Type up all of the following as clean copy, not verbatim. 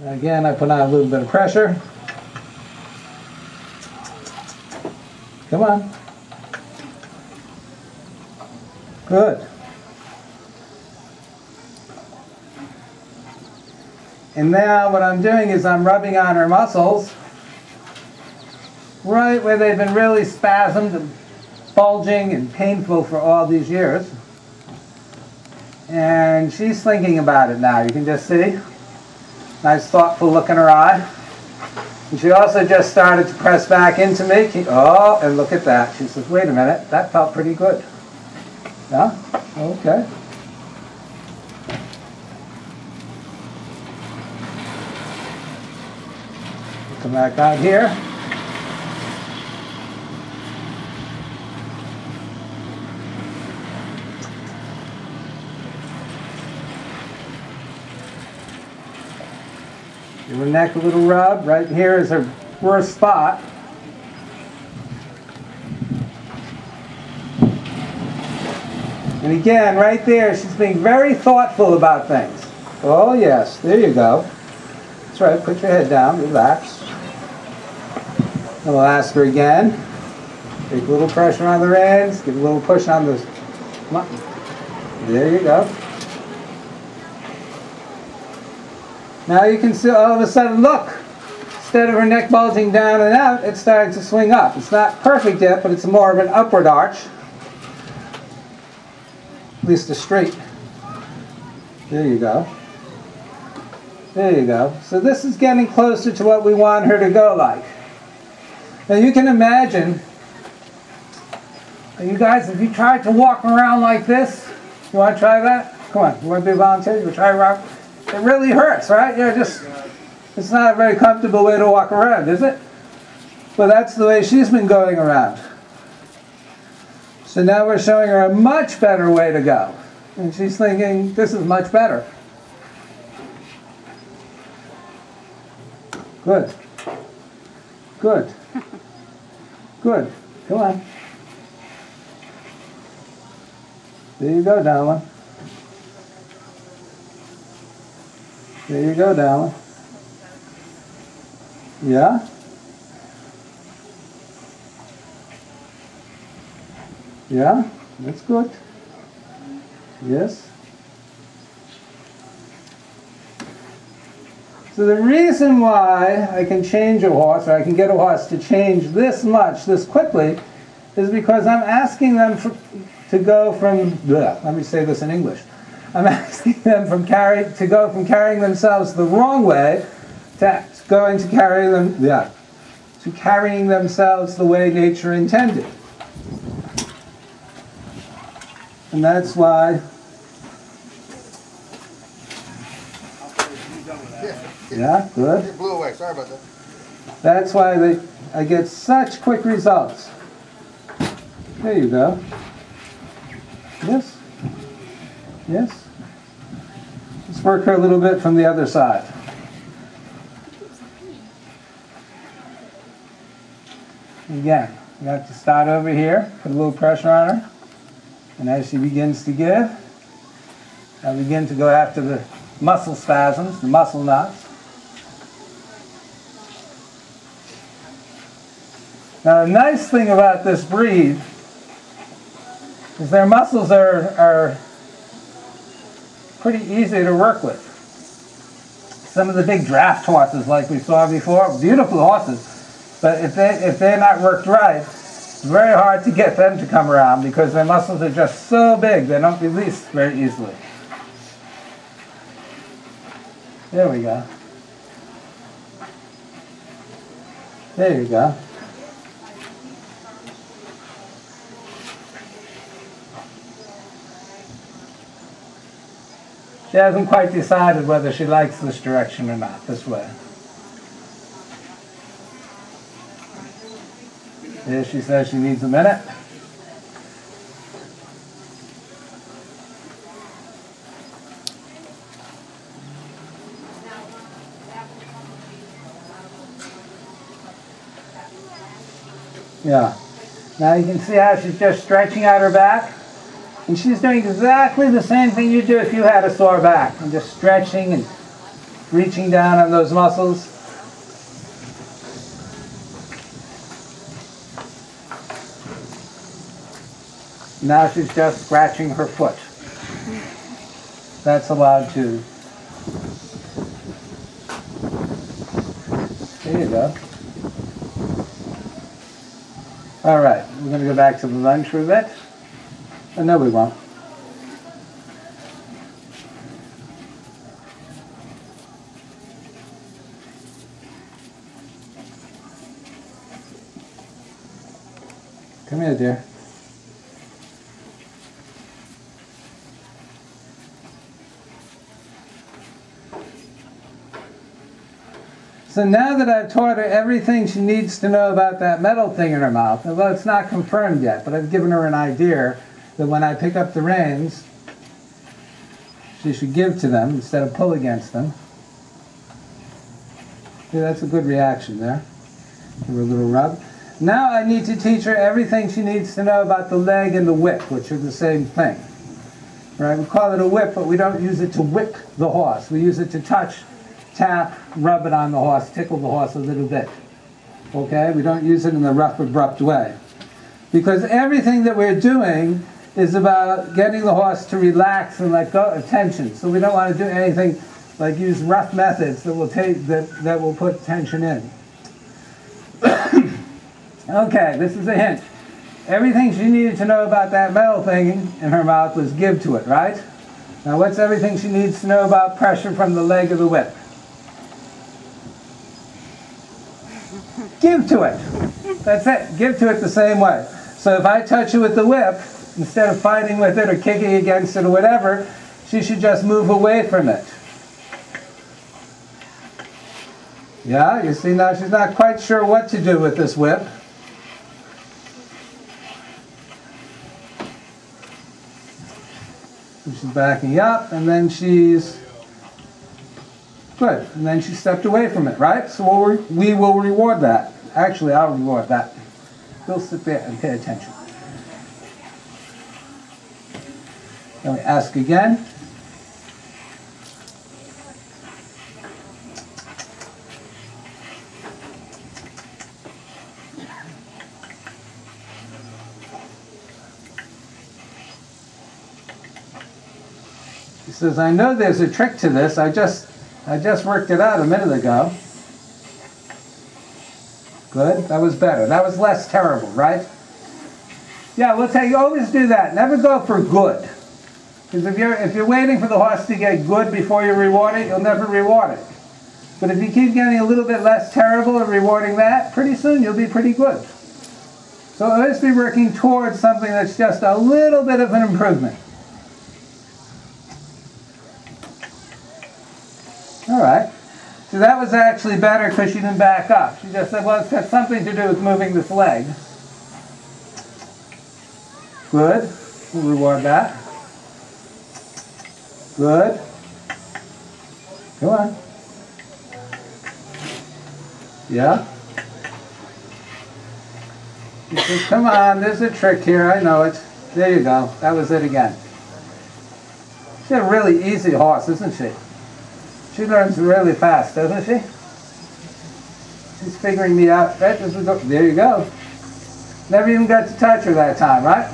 Again, I put on a little bit of pressure. Come on. Good. And now what I'm doing is I'm rubbing on her muscles right where they've been really spasmed and bulging and painful for all these years. And she's thinking about it now. You can just see. Nice thoughtful look in her eye. And she also just started to press back into me. Oh, and look at that. She says, wait a minute, that felt pretty good. Yeah? Okay. Come back out here. Give her neck a little rub. Right here is her worst spot. And again, right there, she's being very thoughtful about things. Oh yes, there you go. That's right, put your head down, relax. And we'll ask her again. Take a little pressure on the reins, give a little push on the... Come on. There you go. Now you can see all of a sudden, look, instead of her neck bulging down and out, it's starting to swing up. It's not perfect yet, but it's more of an upward arch. At least a straight. There you go. There you go. So this is getting closer to what we want her to go like. Now you can imagine, you guys, if you tried to walk around like this, you want to try that? Come on, you want to be a volunteer? You want to try to rock? It really hurts, right? You're just, it's not a very comfortable way to walk around, is it? But that's the way she's been going around. So now we're showing her a much better way to go. And she's thinking, this is much better. Good. Good. Good. Come on. There you go, darling. There you go, darling. Yeah? Yeah? That's good. Yes? So the reason why I can change a horse, or I can get a horse to change this much, this quickly, is because I'm asking them to go from, let me say this in English. I'm asking them to go from carrying themselves the wrong way to going to carry them, to carrying themselves the way nature intended. And that's why, yeah, good. It blew away, sorry about that. That's why I get such quick results. There you go. Yes. Yes. Let's work her a little bit from the other side. Again, you have to start over here, put a little pressure on her. And as she begins to give, I'll begin to go after the muscle spasms, the muscle knots. Now the nice thing about this breed is their muscles are pretty easy to work with. Some of the big draft horses like we saw before, beautiful horses, but if they're not worked right, it's very hard to get them to come around because their muscles are just so big, they don't release very easily. There we go. There you go. She hasn't quite decided whether she likes this direction or not, this way. Here she says she needs a minute. Yeah. Now you can see how she's just stretching out her back. And she's doing exactly the same thing you do if you had a sore back. And just stretching and reaching down on those muscles. Now she's just scratching her foot. That's allowed too. There you go. All right, we're going to go back to the lunge for a bit. Oh, no, we won't. Come here, dear. So now that I've taught her everything she needs to know about that metal thing in her mouth, although it's not confirmed yet, but I've given her an idea that when I pick up the reins, she should give to them instead of pull against them. Yeah, that's a good reaction there. Give her a little rub. Now I need to teach her everything she needs to know about the leg and the whip, which are the same thing. Right? We call it a whip, but we don't use it to whip the horse. We use it to touch, tap, rub it on the horse, tickle the horse a little bit. Okay? We don't use it in a rough, abrupt way. Because everything that we're doing is about getting the horse to relax and let go of tension. So we don't want to do anything like use rough methods that will that will put tension in. Okay, this is a hint. Everything she needed to know about that metal thing in her mouth was give to it, right? Now what's everything she needs to know about pressure from the leg of the whip? Give to it. That's it. Give to it the same way. So if I touch it with the whip, instead of fighting with it or kicking against it or whatever, she should just move away from it. Yeah, you see now she's not quite sure what to do with this whip. So she's backing up, and then she's good. And then she stepped away from it, right? So we will reward that. Actually, I'll reward that. We'll sit there and pay attention. Then we ask again. He says, I know there's a trick to this. I just worked it out a minute ago. Good. That was better. That was less terrible, right? Yeah, we'll tell you, always do that. Never go for good. Because if you're waiting for the horse to get good before you reward it, you'll never reward it. But if you keep getting a little bit less terrible and rewarding that, pretty soon you'll be pretty good. So always be working towards something that's just a little bit of an improvement. All right. So that was actually better because she didn't back up. She just said, well, it's got something to do with moving this leg. Good. We'll reward that. Good. Go on. Yeah? She says, come on, there's a trick here. I know it. There you go. That was it again. She's a really easy horse, isn't she? She learns really fast, doesn't she? She's figuring me out. Right? There you go. Never even got to touch her that time, right?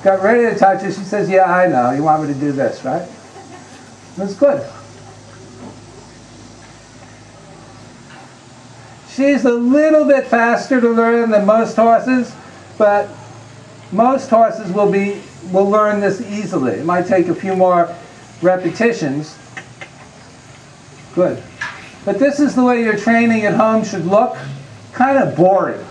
Got ready to touch her. She says, yeah, I know. You want me to do this, right? That's good. She's a little bit faster to learn than most horses, but most horses will learn this easily. It might take a few more repetitions. Good. But this is the way your training at home should look. Kind of boring.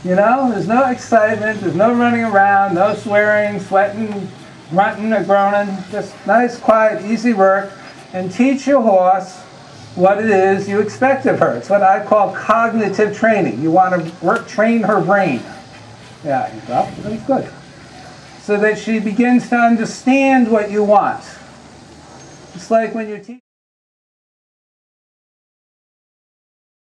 You know, there's no excitement, there's no running around, no swearing, sweating, grunting or groaning. Just nice, quiet, easy work. And teach your horse what it is you expect of her. It's what I call cognitive training. You want to train her brain. Yeah, you go. That's good. So that she begins to understand what you want. It's like when you're teaching.